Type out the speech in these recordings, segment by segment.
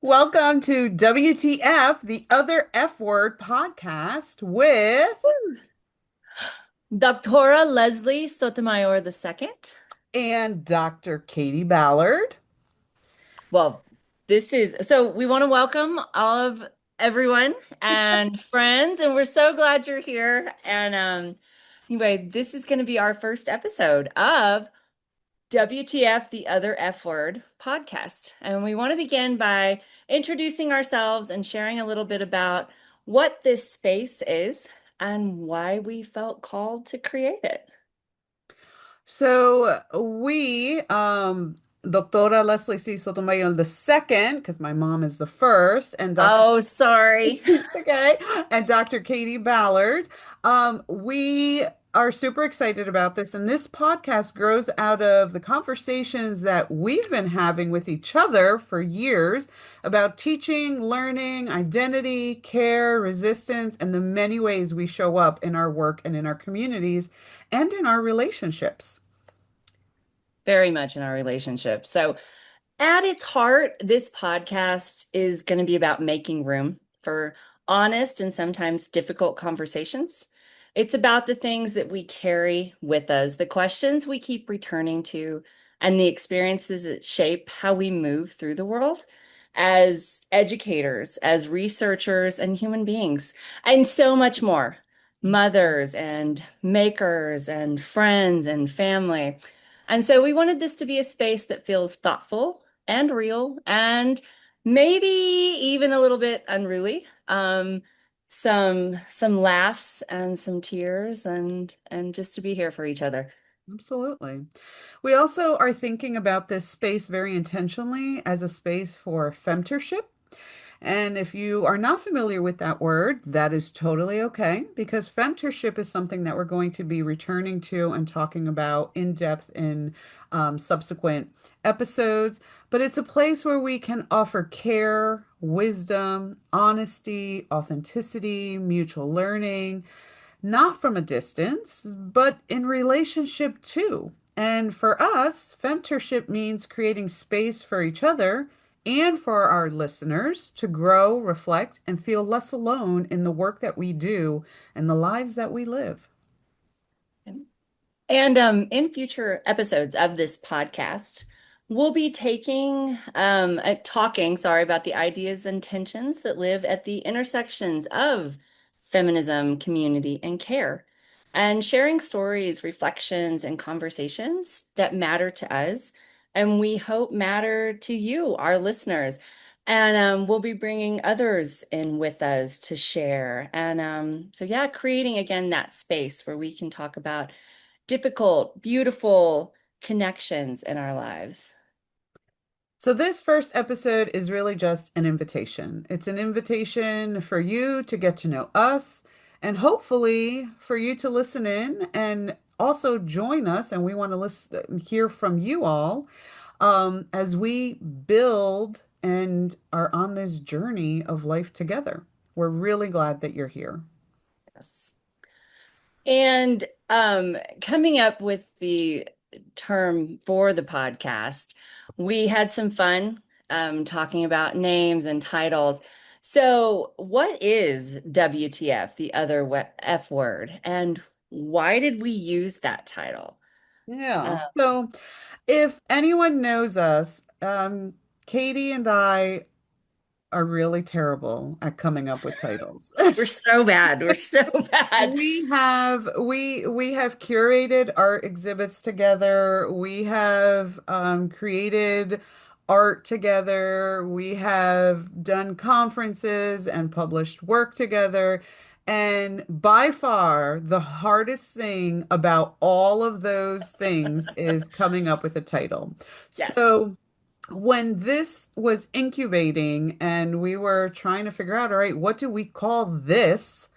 Welcome to WTF, the other F word podcast with Doctora Leslie Sotomayor II. and Dr. Katy Ballard. Well, we want to welcome all of everyone and friends, and we're so glad you're here. Anyway, this is going to be our first episode of WTF, the other F word podcast. And we want to begin by introducing ourselves and sharing a little bit about what this space is and why we felt called to create it. Doctora Leslie C. Sotomayor the second, because my mom is the first, and Dr. Oh, sorry. Okay. And Dr. Katy Ballard. We are super excited about this. And this podcast grows out of the conversations that we've been having with each other for years about teaching, learning, identity, care, resistance, and the many ways we show up in our work and in our communities and in our relationships. Very much in our relationship. So, at its heart, this podcast is going to be about making room for honest and sometimes difficult conversations. It's about the things that we carry with us, the questions we keep returning to, and the experiences that shape how we move through the world as educators, as researchers, and human beings, and so much more. Mothers and makers and friends and family. And so we wanted this to be a space that feels thoughtful and real and maybe even a little bit unruly. Some laughs and some tears and just to be here for each other. Absolutely. We also are thinking about this space very intentionally as a space for femtorship. And if you are not familiar with that word, that is totally okay because femtorship is something that we're going to be returning to and talking about in depth in subsequent episodes. But it's a place where we can offer care, wisdom, honesty, authenticity, mutual learning, not from a distance, but in relationship too. And for us, femtorship means creating space for each other and for our listeners to grow, reflect, and feel less alone in the work that we do and the lives that we live. And in future episodes of this podcast, we'll be talking, sorry, about the ideas and tensions that live at the intersections of feminism, community, and care, and sharing stories, reflections, and conversations that matter to us, and we hope matter to you, our listeners. And we'll be bringing others in with us to share. And so, yeah, creating again that space where we can talk about difficult, beautiful connections in our lives. So, this first episode is really just an invitation. It's an invitation for you to get to know us and hopefully for you to listen in and also join us. And we want to listen, hear from you all as we build and are on this journey of life together. We're really glad that you're here. Yes. And coming up with the term for the podcast, we had some fun talking about names and titles. So, what is WTF, the other F word, and why did we use that title? Yeah. So, if anyone knows us, Katie and I are really terrible at coming up with titles. We're so bad. We're so bad. We have curated art exhibits together. We have created art together. We have done conferences and published work together. And by far, the hardest thing about all of those things is coming up with a title. Yes. So when this was incubating and we were trying to figure out, all right, what do we call this?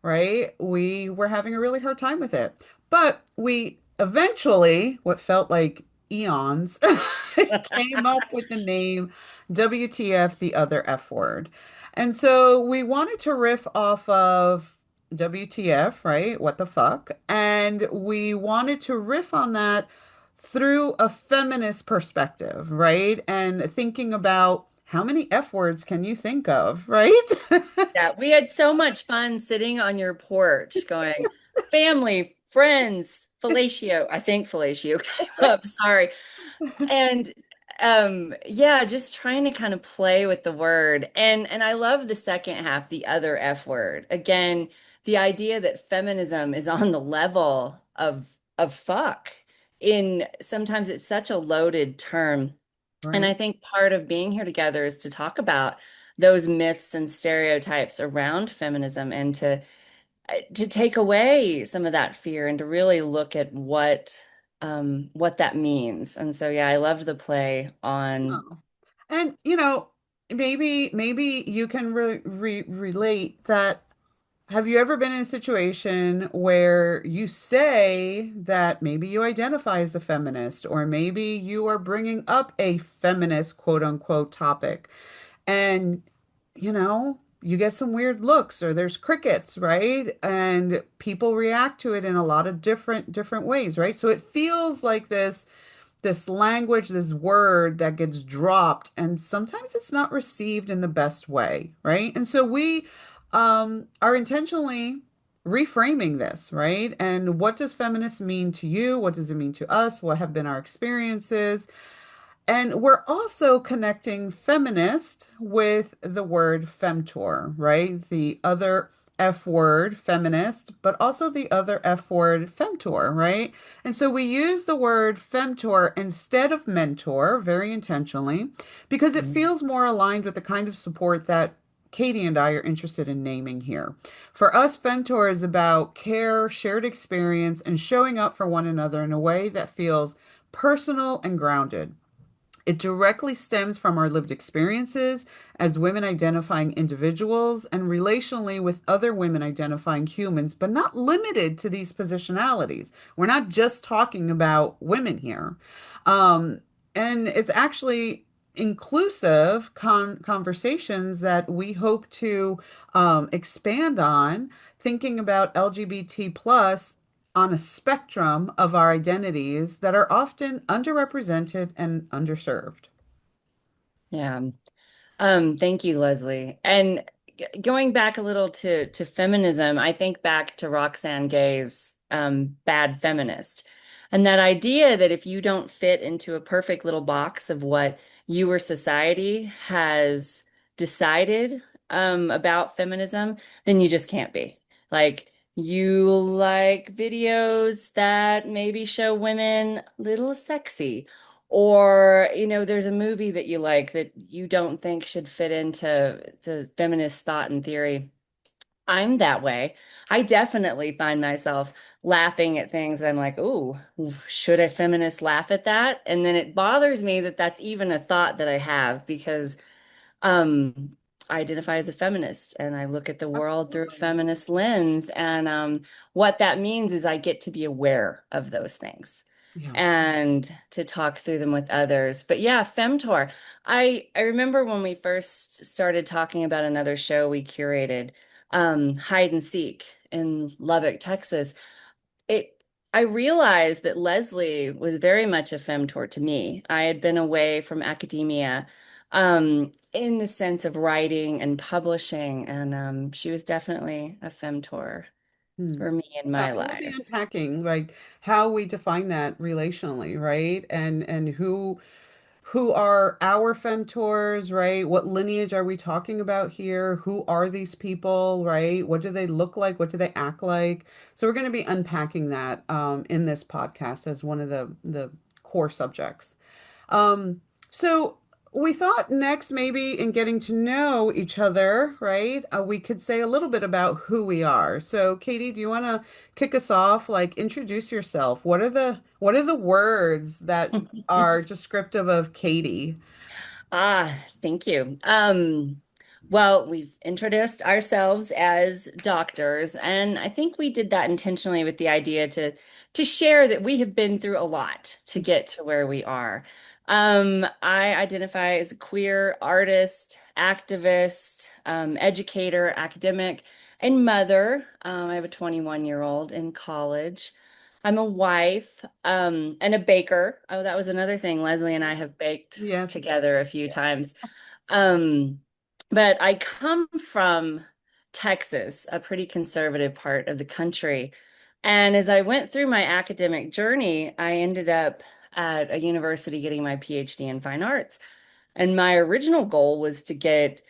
Right? We were having a really hard time with it. But we eventually, what felt like eons, came up with the name WTF, the other F word. And so we wanted to riff off of WTF, right? What the fuck? And we wanted to riff on that through a feminist perspective, right? And thinking about how many F words can you think of, right? Yeah, we had so much fun sitting on your porch going, family, friends, fellatio. I think fellatio came up, sorry. And yeah, just trying to kind of play with the word. And I love the second half, the other F word. Again, the idea that feminism is on the level of fuck. In sometimes it's such a loaded term. And Right. I think part of being here together is to talk about those myths and stereotypes around feminism and to take away some of that fear and to really look at what that means. And so yeah, I loved the play on Oh. And maybe you can relate that. Have you ever been in a situation where you say that maybe you identify as a feminist, or maybe you are bringing up a feminist quote unquote topic, and you get some weird looks or there's crickets, right? And people react to it in a lot of different ways, right? So it feels like this language, this word that gets dropped, and sometimes it's not received in the best way, right? And so we are intentionally reframing this, right? And what does feminist mean to you? What does it mean to us? What have been our experiences? And we're also connecting feminist with the word femtor, right? The other F word, feminist, but also the other F word, femtor, right? And so we use the word femtor instead of mentor very intentionally because it feels more aligned with the kind of support that Katy and I are interested in naming here. For us, femtor is about care, shared experience, and showing up for one another in a way that feels personal and grounded. It directly stems from our lived experiences as women identifying individuals and relationally with other women identifying humans, but not limited to these positionalities. We're not just talking about women here. Um, and it's actually inclusive conversations that we hope to expand on, thinking about LGBT plus on a spectrum of our identities that are often underrepresented and underserved. yeah. Thank you, Leslie. And going back a little to feminism, I think back to Roxane Gay's Bad Feminist. And that idea that if you don't fit into a perfect little box of what you or society has decided about feminism, then you just can't be. Like you like videos that maybe show women little sexy or, there's a movie that you like that you don't think should fit into the feminist thought and theory. I'm that way. I definitely find myself laughing at things. I'm like, ooh, should a feminist laugh at that? And then it bothers me that that's even a thought that I have because um, I identify as a feminist and I look at the world through a Absolutely. feminist lens. And what that means is I get to be aware of those things Yeah. and to talk through them with others. But yeah, Femtor. I remember when we first started talking about another show we curated, Hide and Seek in Lubbock, Texas. It I realized that Leslie was very much a femtor to me. I had been away from academia in the sense of writing and publishing, and she was definitely a femtor Hmm. for me in Yeah, my and we'll be life. unpacking like how we define that relationally, right? And who are our femtors, right? What lineage are we talking about here? Who are these people, right? What do they look like? What do they act like? So we're going to be unpacking that in this podcast as one of the core subjects. Um, so we thought next, maybe in getting to know each other, right? We could say a little bit about who we are. So, Katy, do you want to kick us off? Like, introduce yourself. What are the words that are descriptive of Katy? Thank you. Well, we've introduced ourselves as doctors, and I think we did that intentionally with the idea to share that we have been through a lot to get to where we are. I identify as a queer artist, activist, educator, academic, and mother. I have a 21-year-old in college. I'm a wife, and a baker. Oh, that was another thing. Leslie and I have baked Yes. together a few times. Um, but I come from Texas, a pretty conservative part of the country. And as I went through my academic journey, I ended up at a university getting my PhD in fine arts. And my original goal was to focus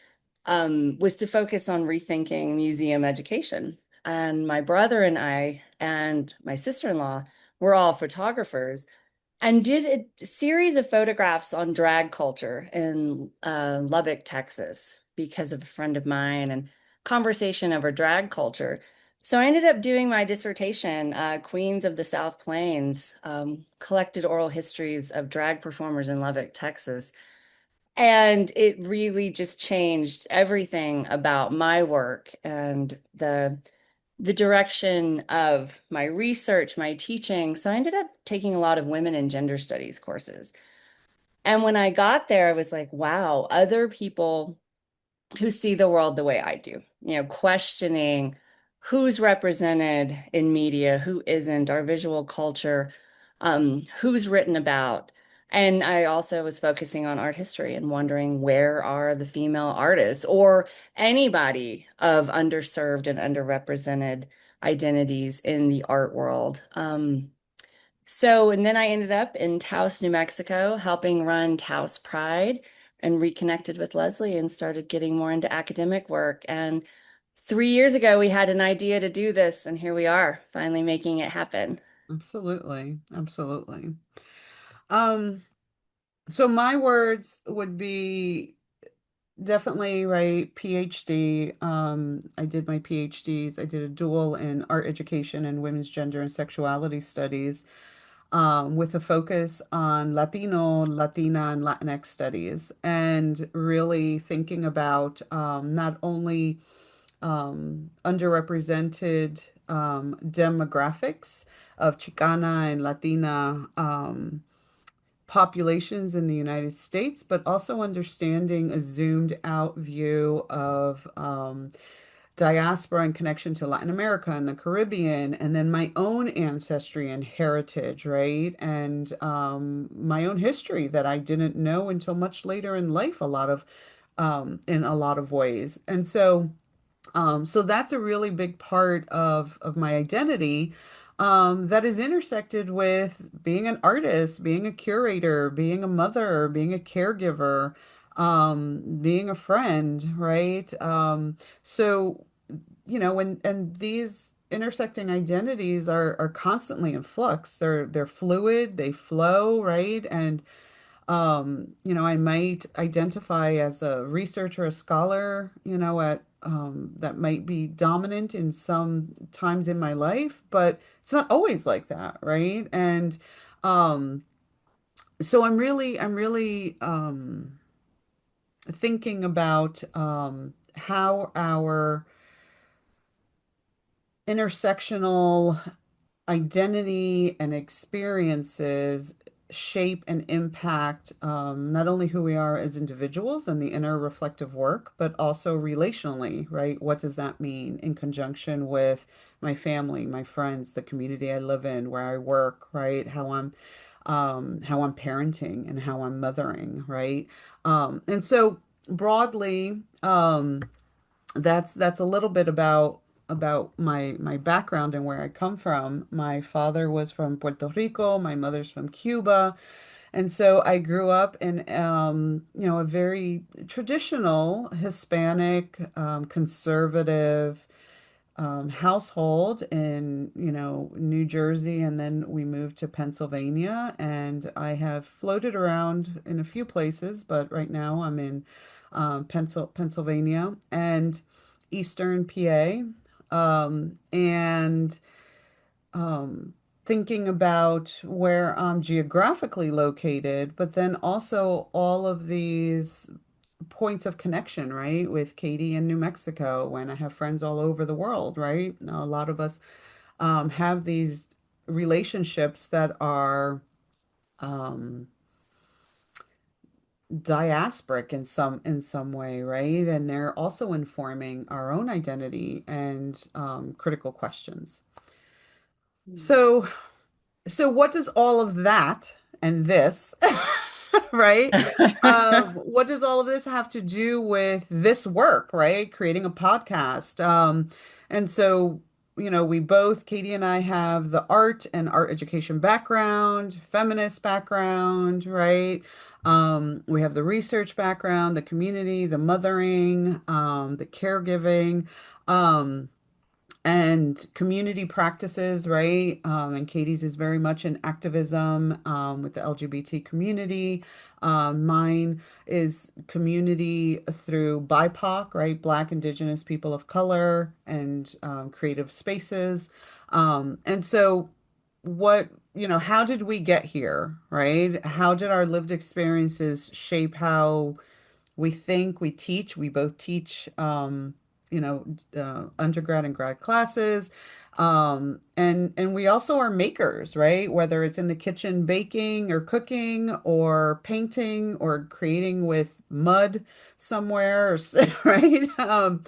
on rethinking museum education. And my brother and I and my sister-in-law were all photographers and did a series of photographs on drag culture in Lubbock, Texas, because of a friend of mine and conversation over drag culture. So I ended up doing my dissertation, Queens of the South Plains, collected oral histories of drag performers in Lubbock, Texas. And it really just changed everything about my work and the direction of my research, my teaching. So I ended up taking a lot of women and gender studies courses. And when I got there, I was like, wow, other people who see the world the way I do, questioning who's represented in media, who isn't, our visual culture, who's written about. And I also was focusing on art history and wondering where are the female artists or anybody of underserved and underrepresented identities in the art world. And then I ended up in Taos, New Mexico, helping run Taos Pride and reconnected with Leslie and started getting more into academic work. And 3 years ago, we had an idea to do this, and here we are, finally making it happen. Absolutely. Absolutely. Um, so my words would be definitely right, PhD. I did my PhDs. I did a dual in art education and women's gender and sexuality studies, with a focus on Latino, Latina, and Latinx studies, and really thinking about not only underrepresented demographics of Chicana and Latina populations in the United States, but also understanding a zoomed out view of diaspora and connection to Latin America and the Caribbean, and then my own ancestry and heritage, right? And my own history that I didn't know until much later in life, in a lot of ways. And so that's a really big part of my identity, that is intersected with being an artist, being a curator, being a mother, being a caregiver, being a friend, right? So, and these intersecting identities are constantly in flux. They're fluid, they flow, right? And I might identify as a researcher, a scholar, at that might be dominant in some times in my life, but it's not always like that, right? And um, so I'm really thinking about how our intersectional identity and experiences shape and impact, not only who we are as individuals and the inner reflective work, but also relationally, right? What does that mean in conjunction with my family, my friends, the community I live in, where I work, right? How I'm parenting and how I'm mothering, right? And so broadly, that's a little bit about my background and where I come from. My father was from Puerto Rico, my mother's from Cuba, and so I grew up in a very traditional Hispanic, conservative household in New Jersey, and then we moved to Pennsylvania, and I have floated around in a few places, but right now I'm in Pennsylvania and Eastern PA, and um, thinking about where I'm geographically located, but then also all of these points of connection, right, with Katy in New Mexico, when I have friends all over the world, right? A lot of us have these relationships that are um, diasporic in some way, right? And they're also informing our own identity and critical questions. Hmm. So, so what does all of that and this right? What does all of this have to do with this work, right? Creating a podcast. And so, we both, Katie and I, have the art and art education background, feminist background, right? We have the research background, the community, the mothering, the caregiving. And community practices, right? And Katie's is very much in activism with the LGBT community. Mine is community through BIPOC, right? Black, Indigenous, people of color, and creative spaces. And so, how did we get here, right? How did our lived experiences shape how we think, we teach? We both teach, undergrad and grad classes. And we also are makers, right? Whether it's in the kitchen baking or cooking or painting or creating with mud somewhere, right?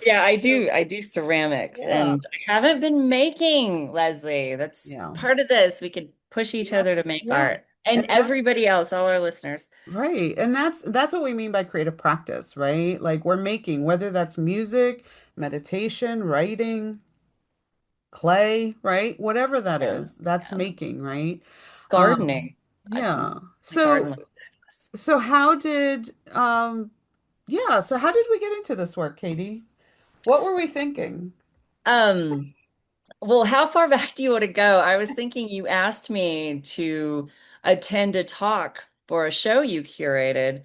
Yeah, I So do. I do ceramics yeah, and I haven't been making, Leslie. That's yeah, part of this. We could push each other yes, to make yes. art and And that's everybody else, all our listeners. right. And that's what we mean by creative practice, right? Like we're making, whether that's music, meditation, writing, clay, right? Whatever that Yeah. is, that's Yeah. making, right? Gardening. Yeah. My garden So looks fabulous. so how did we get into this work, Katie? What were we thinking? Um, well, how far back do you want to go? I was thinking you asked me to attend a talk for a show you curated.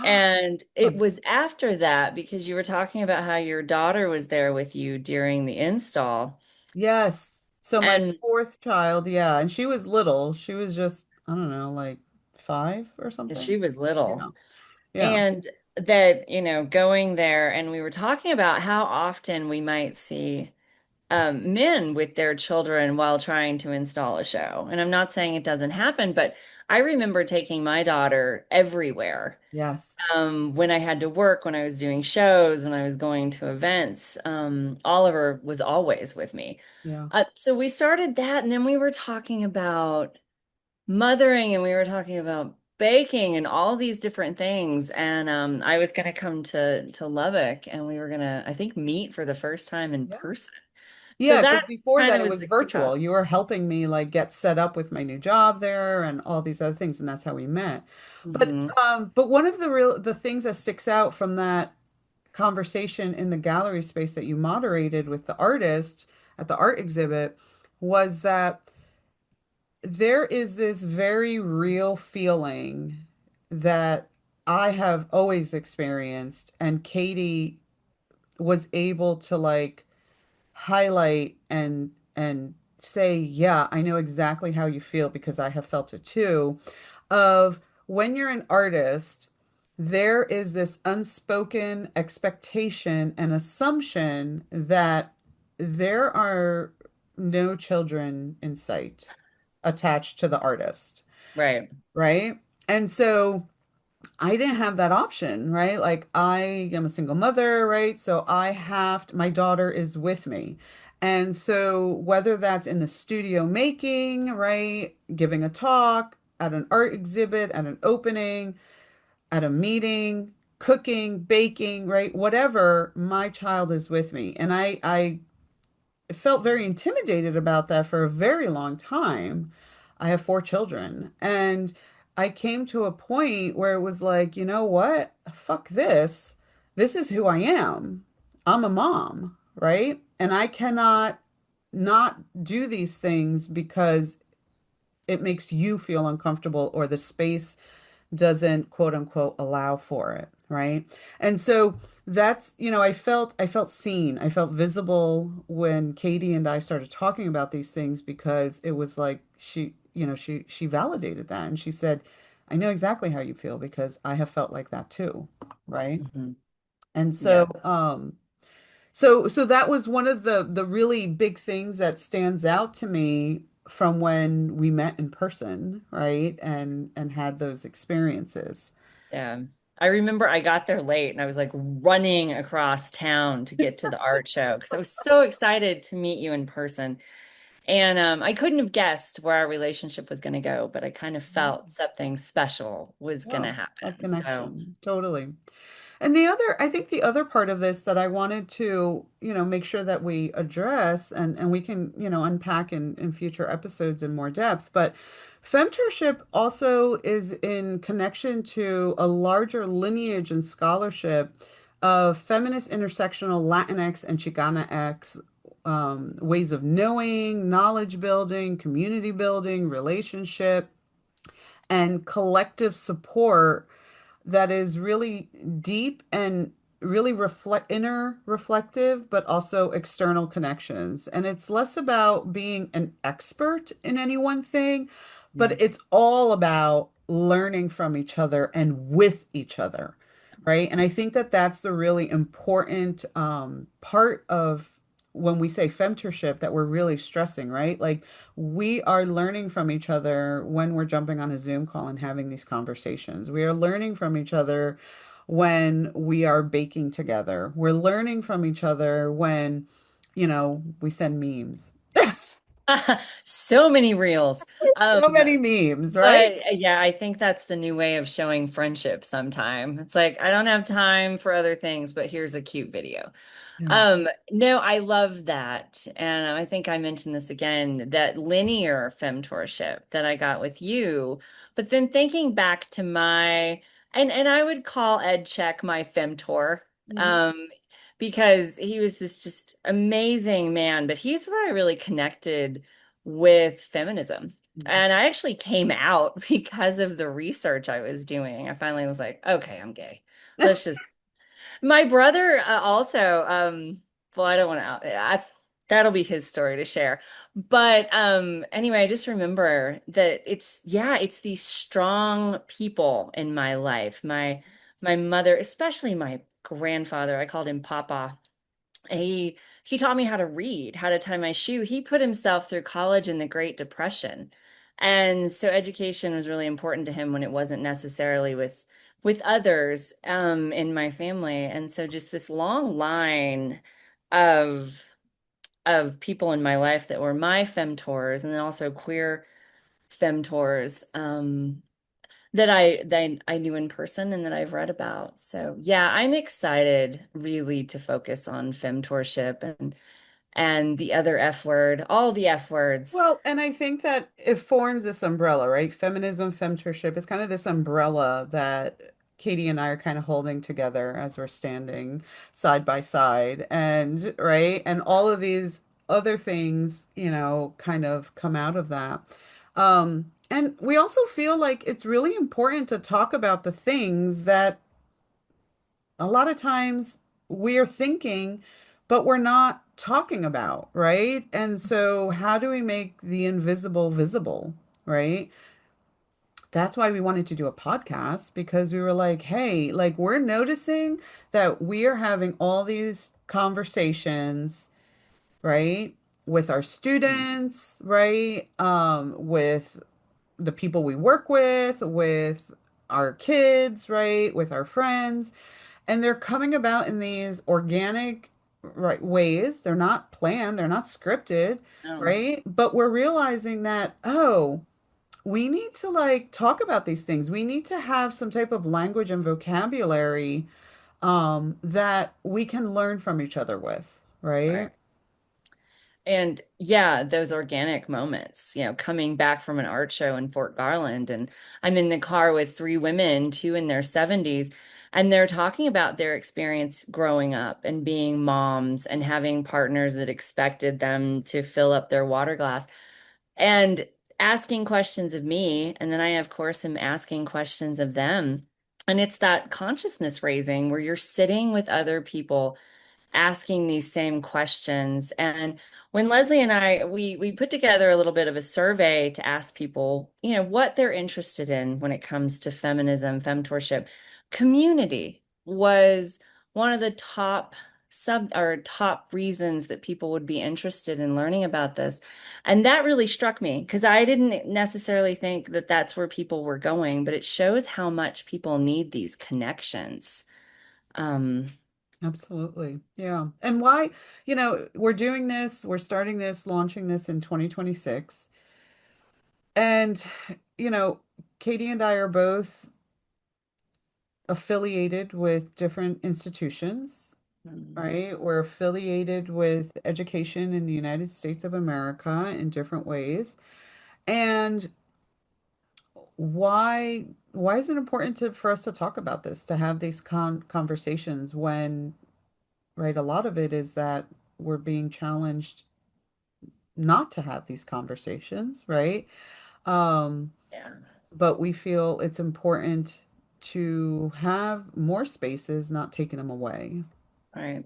And it was after that because you were talking about how your daughter was there with you during the install. Yes. So my And fourth child, yeah, and she was little. She was just, I don't know, like 5 or she something. was Yeah. little. Yeah. And that, going there, and we were talking about how often we might see men with their children while trying to install a show. And I'm not saying it doesn't happen, but I remember taking my daughter everywhere. Yes. When I had to work, when I was doing shows, when I was going to events, Oliver was always with me. Yeah. So we started that, and then we were talking about mothering, and we were talking about baking, and all these different things. And I was going to come to Lubbock, and we were going to, I think, meet for the first time in Yeah. person. So Yeah, because that before kind that of it was was the kickoff. virtual. You were helping me like get set up with my new job there and all these other things, and that's how we met. Hmm. But one of the things that sticks out from that conversation in the gallery space that you moderated with the artist at the art exhibit was that there is this very real feeling that I have always experienced, and Katie was able to like highlight and say, yeah, I know exactly how you feel because I have felt it too, of when you're an artist, there is this unspoken expectation and assumption that there are no children in sight attached to the artist, Right. right? And so I didn't have that option, right? Like I am a single mother, right? So my daughter is with me. And so whether that's in the studio making, right, giving a talk, at an art exhibit, at an opening, at a meeting, cooking, baking, right, whatever, my child is with me. And I felt very intimidated about that for a very long time. I have 4 children, and I came to a point where it was like, you know what? Fuck this. This is who I am. I'm a mom, right? And I cannot not do these things because it makes you feel uncomfortable or the space doesn't quote unquote allow for it, right? And so that's, I felt seen. I felt visible when Katie and I started talking about these things because it was like she validated that and she said, I know exactly how you feel because I have felt like that too, right? Hmm. And Yeah. so that was one of the really big things that stands out to me from when we met in person, right? And had those experiences. Yeah. I remember I got there late and I was like running across town to get to the art show because I was so excited to meet you in person. And I couldn't have guessed where our relationship was going to go, but I kind of felt something special was going to Wow, a happen. So, connection. Totally. And I think the other part of this that I wanted to, make sure that we address and we can, unpack in future episodes in more depth, but femtorship also is in connection to a larger lineage and scholarship of feminist intersectional Latinx and Chicana X ways of knowing, knowledge building, community building, relationship, and collective support that is really deep and really inner reflective, but also external connections. And it's less about being an expert in any one thing, but mm, it's all about learning from each other and with each other, right? And I think that that's the really important part of when we say femtorship that we're really stressing, right? Like we are learning from each other when we're jumping on a Zoom call and having these conversations. We are learning from each other when we are baking together. We're learning from each other when, we send memes. so many reels. Um, So many memes, right? but yeah, I think that's the new way of showing friendship sometime. It's like, I don't have time for other things, but here's a cute video. Yeah. No, I love that. And I think I mentioned this again, that linear femtorship that I got with you. But then thinking back to and I would call Ed Check my femtor, Mhm. um, because he was this just amazing man. But he's where I really connected with feminism. And I actually came out because of the research I was doing. I finally was like, okay, I'm gay. Let's just my brother also, well, I don't want to, that'll be his story to share. But anyway, I just remember that it's these strong people in my life. My mother, especially my grandfather, I called him Papa. He taught me how to read, how to tie my shoe. He put himself through college in the Great Depression. And so education was really important to him when it wasn't necessarily with others in my family. And so just this long line of of people in my life that were my femtors and then also queer femtors that I knew in person and that I've read about. So yeah, I'm excited really to focus on femtorship and the other F word, all the F words. Well, and I think that it forms this umbrella, right? Feminism, femtorship is kind of this umbrella that Katie and I are kind of holding together as we're standing side by side. And, right? And all of these other things, kind of come out of that. And we also feel like it's really important to talk about the things that a lot of times we are thinking, but we're not talking about, right? And so, how do we make the invisible visible, right? That's why we wanted to do a podcast because we were like, hey, like we're noticing that we are having all these conversations, right? With our students, right? With the people we work with our kids, right? With our friends. And they're coming about in these organic, right, ways. They're not planned, they're not scripted, Oh, right? But we're realizing that, oh, we need to like talk about these things. We need to have some type of language and vocabulary that we can learn from each other with, right? right. And yeah, those organic moments, coming back from an art show in Fort Garland, and I'm in the car with three women, two in their 70s, and they're talking about their experience growing up and being moms and having partners that expected them to fill up their water glass and asking questions of me. And then I, of course, am asking questions of them. And it's that consciousness raising where you're sitting with other people asking these same questions. And when Leslie and I we put together a little bit of a survey to ask people, what they're interested in when it comes to feminism, femtorship, community was one of the top reasons that people would be interested in learning about this. And that really struck me because I didn't necessarily think that that's where people were going, but it shows how much people need these connections. Um, Absolutely. Yeah. And why, we're doing this, we're starting this, launching this in 2026. And, you know, Katie and I are both affiliated with different institutions, Mm. right? We're affiliated with education in the United States of America in different ways. And why is it important for us to talk about this, to have these conversations when, right, a lot of it is that we're being challenged not to have these conversations, right? Um, Yeah, but we feel it's important to have more spaces, not taking them away. right.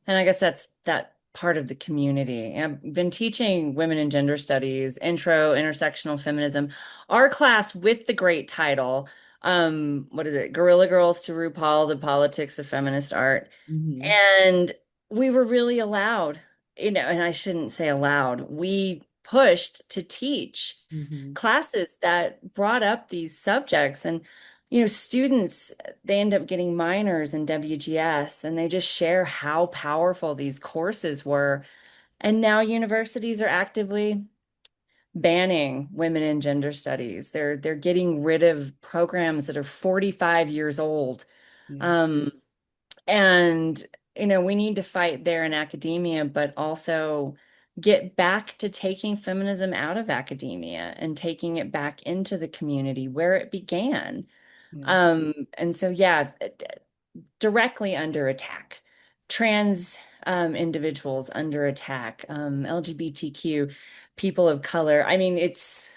And I guess that's that part of the community. I've been teaching women and gender studies, intro, intersectional feminism. Our class with the great title, what is it? Guerrilla Girls to RuPaul, the Politics of Feminist Art. Hmm. And we were really allowed, and I shouldn't say allowed, we pushed to teach Hmm. classes that brought up these subjects. And, students, they end up getting minors in WGS and they just share how powerful these courses were. And now universities are actively banning women in gender studies. They're getting rid of programs that are 45 years old. Yeah. Um, and, we need to fight there in academia, but also get back to taking feminism out of academia and taking it back into the community where it began. Yeah. And so, yeah, directly under attack. Trans individuals under attack, LGBTQ, people of color. I mean, it's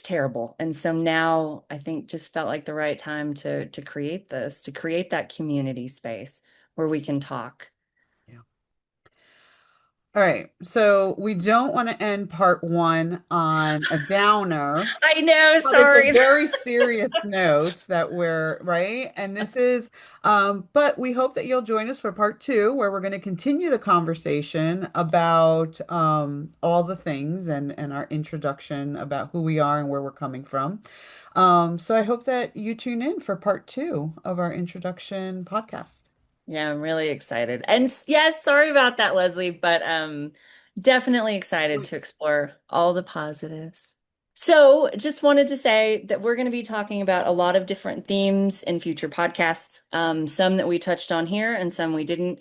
terrible. And so now I think just felt like the right time to create this, to create that community space where we can talk. Yeah. All right. So we don't want to end part one on a downer. I know, But it's a sorry. very serious note that we're right. And this is, but we hope that you'll join us for part two, where we're going to continue the conversation about all the things and our introduction about who we are and where we're coming from. So I hope that you tune in for part two of our introduction podcast. Yeah, I'm really excited. And yes, sorry about that, Leslie, but definitely excited to explore all the positives. So, just wanted to say that we're going to be talking about a lot of different themes in future podcasts, some that we touched on here and some we didn't.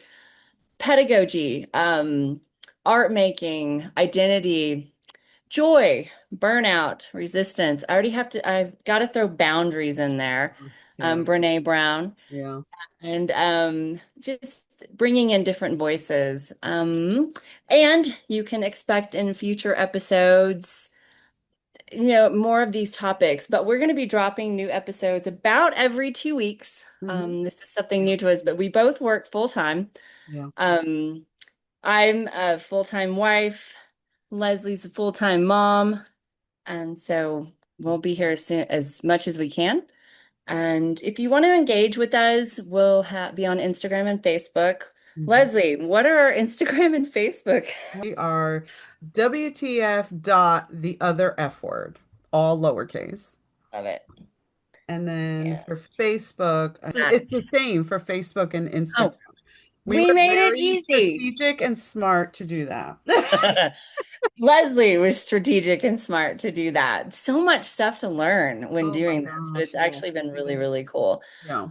Pedagogy, art making, identity, joy, burnout, resistance. I've got to throw boundaries in there. Yeah. Brene Brown Yeah. and just bringing in different voices. And you can expect in future episodes, more of these topics, but we're going to be dropping new episodes about every 2 weeks. Hmm. This is something Yeah. new to us, but we both work full time. Yeah. Um, I'm a full-time wife. Leslie's a full-time mom. And so we'll be here as much as we can. And if you want to engage with us, we'll be on Instagram and Facebook. Mhm. Leslie, what are our Instagram and Facebook? We are WTF dot the other F word, all lowercase. Love it. And then Yeah. for Facebook, Ah, it's the same for Facebook and Instagram. oh, We we were made it very easy. strategic and smart to do that. Leslie was strategic and smart to do that. So much stuff to learn when Oh my doing this, but gosh, it's actually yes. been really, really cool. Yeah.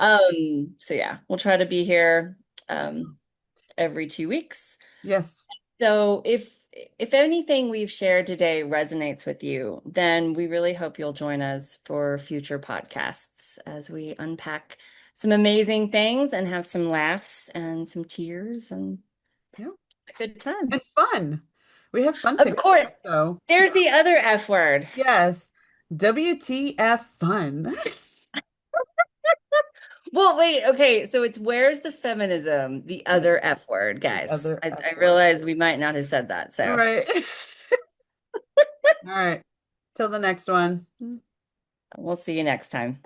So yeah, we'll try to be here um every 2 weeks. Yes. So if anything we've shared today resonates with you, then we really hope you'll join us for future podcasts as we unpack some amazing things and have some laughs and some tears and Yeah. a good time. And fun. We have fun Of together. course, So, there's the other F word. yes. WTF fun. Well, wait, okay, so it's where's the feminism, the Yeah, other F word, the guys. other F I word. realize we might not have said that, so Right. All right. Till the next one. we'll see you next time.